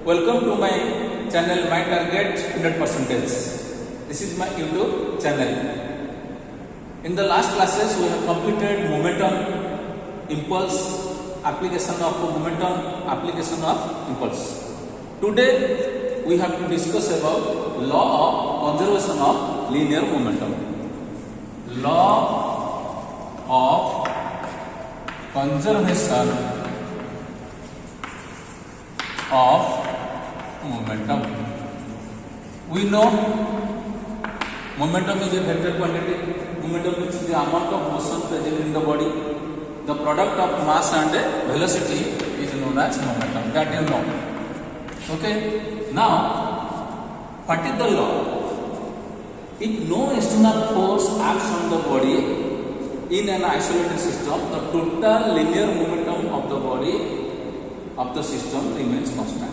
Welcome to my channel My Target 100%. This is my YouTube channel. In the last classes we have completed momentum, impulse, application of momentum, application of impulse. Today we have to discuss about law of conservation of linear momentum. Law of conservation of momentum. We know momentum is a vector quantity. Momentum is the amount of motion present in the body. The product of mass and velocity is known as momentum. That you know. Okay. Now, what is the law? If no external force acts on the body in an isolated system, the total linear momentum of the body of the system remains constant.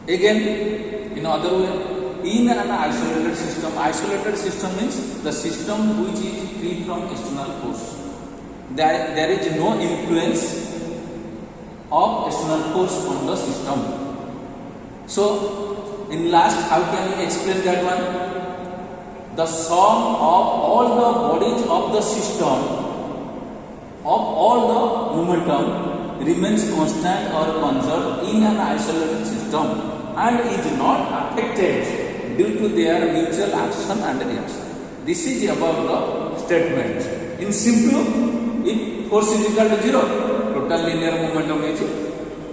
Again, in other way, in an isolated system means the system which is free from external force. There is no influence of external force on the system. So, in last, how can we explain that one? The sum of all the bodies of the system, of all the momentum, remains constant or conserved in an isolated system and is not affected due to their mutual action and reaction. This is about the statement. In simple, if force is equal to 0, total linear momentum is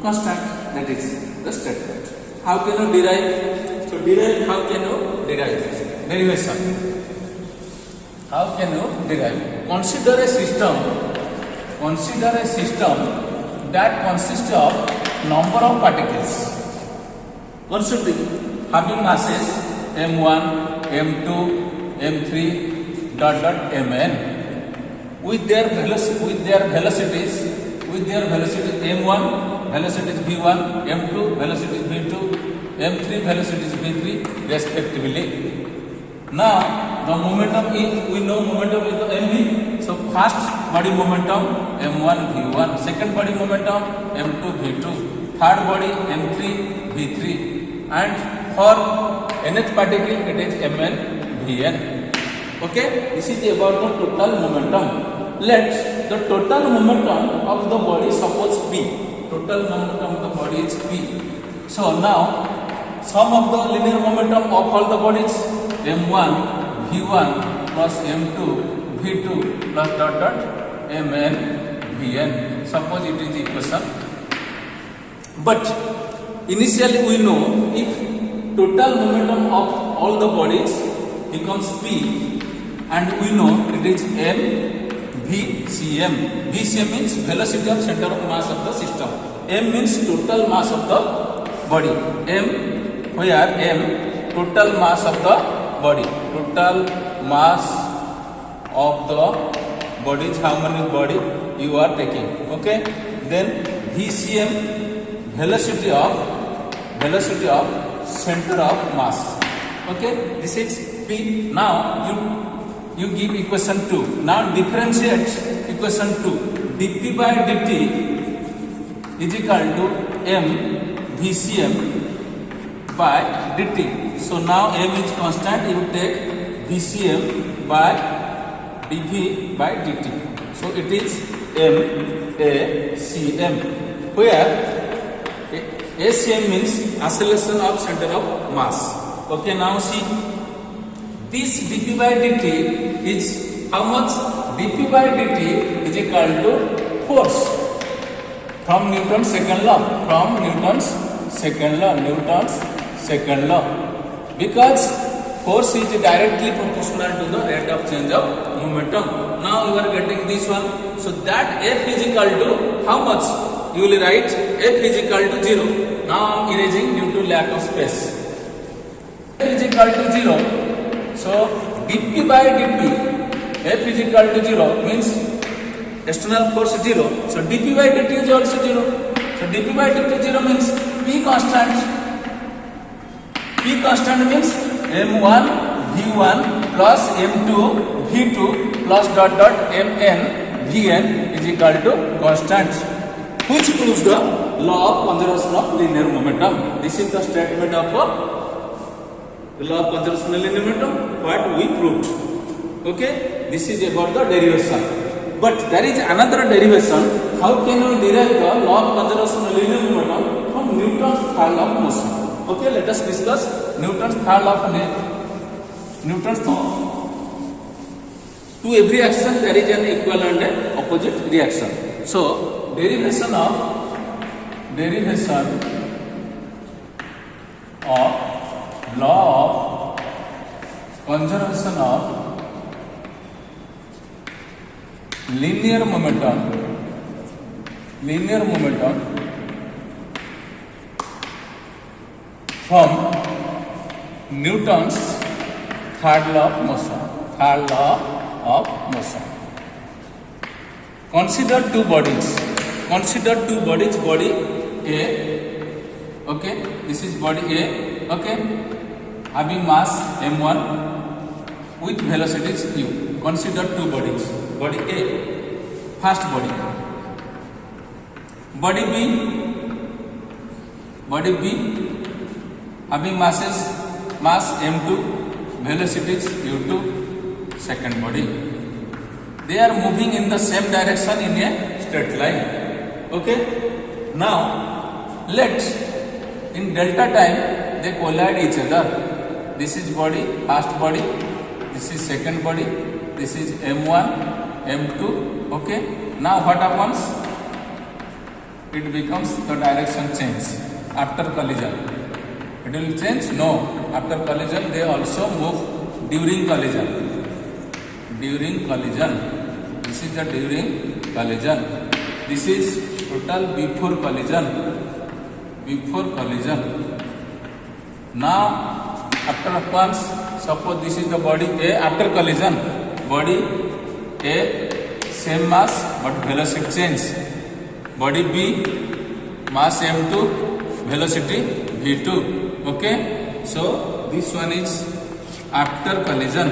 constant. That is the statement. How can you derive? So how can you derive? Derivation. How can you derive? Consider a system that consists of number of particles. Considering having masses m1, m2, m3, mn with their velocities m1 velocity is v1, m2 velocity is v2, m3 velocity is v3 respectively. Now the momentum is, we know momentum is the mv. So first body momentum m1 v1, second body momentum m2 v2, third body m3 v3, and for nth particle it is mn vn. Okay, this is about the total momentum. Let the total momentum of the body suppose p. Total momentum of the body is p. So now sum of the linear momentum of all the bodies m1 v1 plus m2 v2 plus mn vn. Suppose it is equation. But initially we know if total momentum of all the bodies becomes p, and we know it is m vcm. Vcm means velocity of center of mass of the system. M means total mass of the body. M, where m total mass of the body. Total mass of the body is how many body you are taking. Okay. Then VCM, velocity of center of mass. Okay. This is P. Now you give equation 2. Now differentiate equation 2. dP by dt is equal to m VCM by dt. So now m is constant. You take VCM by dV by dt. So it is MACM, where ACM means acceleration of center of mass. Okay, now see, this dP by dt is how much? dP by dt is equal to force from Newton's second law. Newton's second law. Because force is directly proportional to the rate of change of momentum. Now you are getting this one. So that F is equal to how much? You will write F is equal to 0. Now I am erasing due to lack of space. F is equal to 0. So dP by dP, F is equal to 0 means external force 0. So dP by dt is also 0. So dP by dt 0 means P constant. P constant means m1 v1 plus m2 v2 plus mn vn is equal to constant. which proves the law of conservation of linear momentum. This is the statement of the law of conservation of linear momentum, what we proved. Okay, this is about the derivation. But there is another derivation. How can we derive the law of conservation of linear momentum from Newton's third law of motion? Okay, let us discuss Newton's third law of Newton's law. To every action there is an equal and an opposite reaction. So derivation of law of conservation of linear momentum from Newton's third law of motion. Consider two bodies, body A, okay, this is body A, okay, having mass m1 with velocities u. Consider two bodies, body A, first body, body B having mass m2, velocities u2, second body. They are moving in the same direction in a straight line. Okay, now let in delta time they collide each other. This is body, first body, this is second body, this is m1, m2. Okay, now what happens? It becomes the direction change after collision. It will change? No. After collision they also move during collision. This is the during collision. This is total before collision. Now after once, suppose this is the body A after collision. Body A same mass but velocity change. Body B mass m2, velocity v2. Okay, so this one is after collision.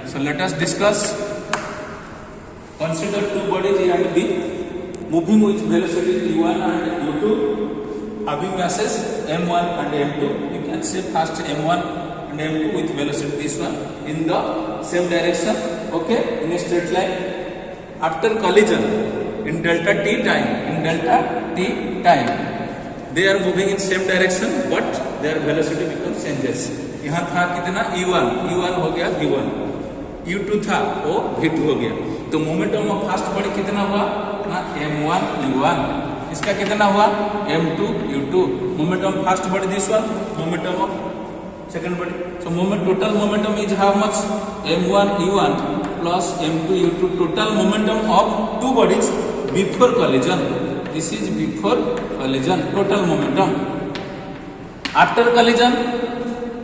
So let us discuss. Consider two bodies A and B moving with velocity u1 and u2, having masses m1 and m2. You can say first m1 and m2 with velocity this one in the same direction. Okay, in a straight line. After collision in delta t time, they are moving in same direction but their velocity becomes changes. यहाँ था कितना u1 हो गया v1, u2 था वो v2 हो गया. तो मोमेंटम ऑफ फर्स्ट बॉडी कितना हुआ ना m1 u1, इसका कितना हुआ m2 u2. Momentum of first body this one, momentum of second body. So total momentum is how much? m1 u1 plus m2 u2. Total momentum of two bodies before collision. This is before collision, total momentum. After collision,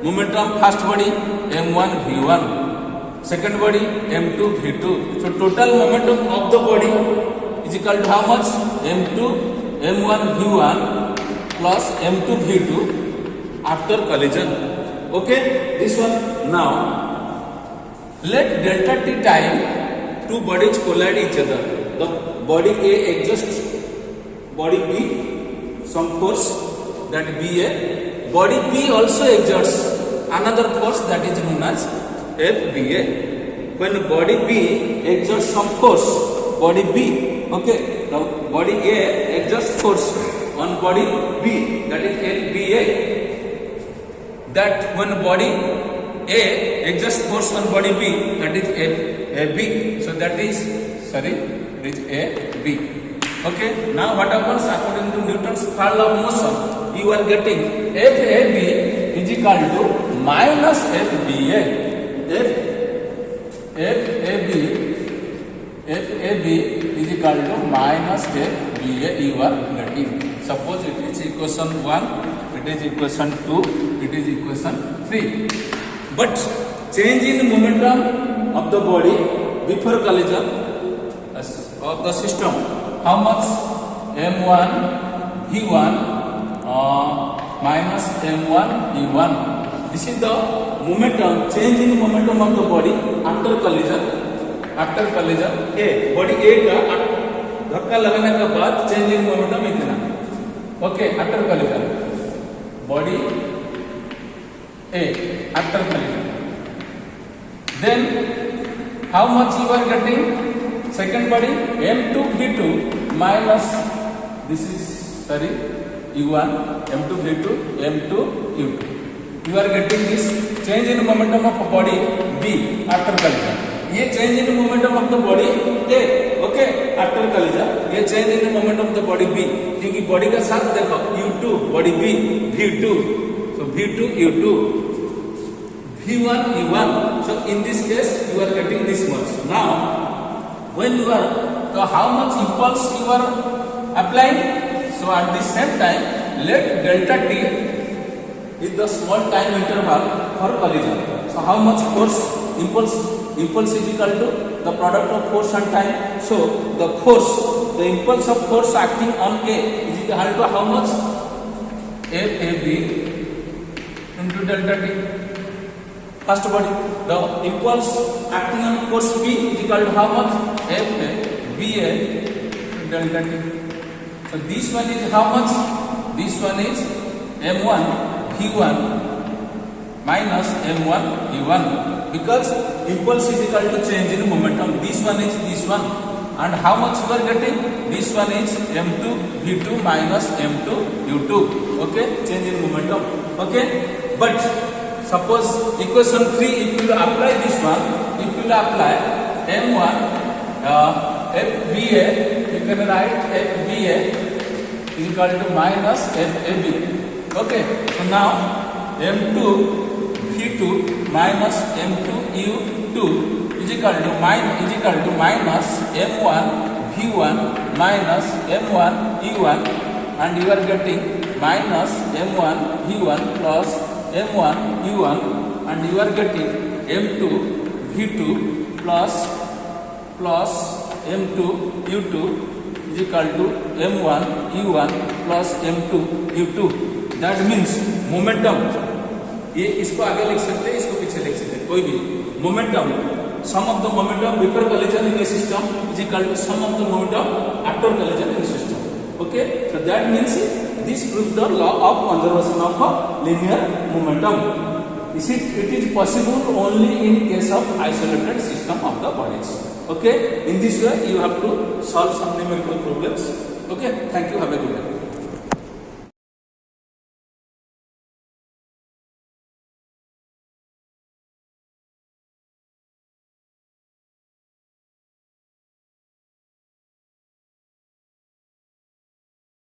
momentum first body m1 v1, second body m2 v2. So total momentum of the body is equal to how much? m1 v1 plus m2 v2 after collision. Okay, this one. Now let delta t time two bodies collide each other. The body A exerts body B some force, that BA. Body B also exerts another force, that is known as FBA. When body B exerts some force, body B, okay, now body A exerts force on body B, that is FBA. That when body A exerts force on body B, that is FAB. So that is AB. Okay, now what happens according to Newton's third law of motion? You are getting FAB is equal to minus FBA. FAB is equal to minus FBA you are getting. Suppose it is equation 1, it is equation 2, it is equation 3. But change in momentum of the body before collision of the system, how much? m1 v1 minus m1 v1. This is the momentum, change in momentum of the body after collision. A body A का धक्का लगाने के बाद change in momentum इतना. Okay, after collision body A after collision, then how much you are getting? Second body m2 v2 minus this is sorry u1 m2 v2 m2 u2. You are getting this change in momentum of body B after collision. ये change in momentum of the body A, okay, after collision ये change in momentum of the body B, क्योंकि body का साथ देखो u2 body B v2, so v2 u2 v1 u1. So in this case you are getting this much. Now when you are, so how much impulse you are applying? So at the same time let delta t is the small time interval for collision. So how much force impulse is equal to the product of force and time. So the impulse of force acting on A is equal to how much? FAB into delta t. First body, the impulse acting on force P is equal to how much? FABA delta t. So this one is how much? This one is m1 v1 minus m1 v1, because impulse is equal to change in momentum. This one is this one, and how much you are getting? This one is m2 v2 minus m2 u2. Okay, change in momentum. Okay, but suppose equation 3, if you apply this one, if you apply m1 fba, you can write fba is equal to minus fab. Okay, so now m2 v2 minus m2 u2 is equal to minus m1 v1 minus m1 u1, and you are getting minus m1 v1 plus m1 u1, and you are getting m2 v2 plus m2 u2 is equal to m1 u1 plus m2 u2. That means momentum, ये इसको आगे लिख सकते हैं, इसको पीछे लिख सकते हैं, कोई भी momentum, sum of the momentum before collision in a system is equal to sum of the momentum after collision in a system. Okay, so that means this proves the law of conservation of a linear momentum. It is possible only in case of isolated system of the bodies. Okay, in this way you have to solve some numerical problems. Okay, thank you, have a good day.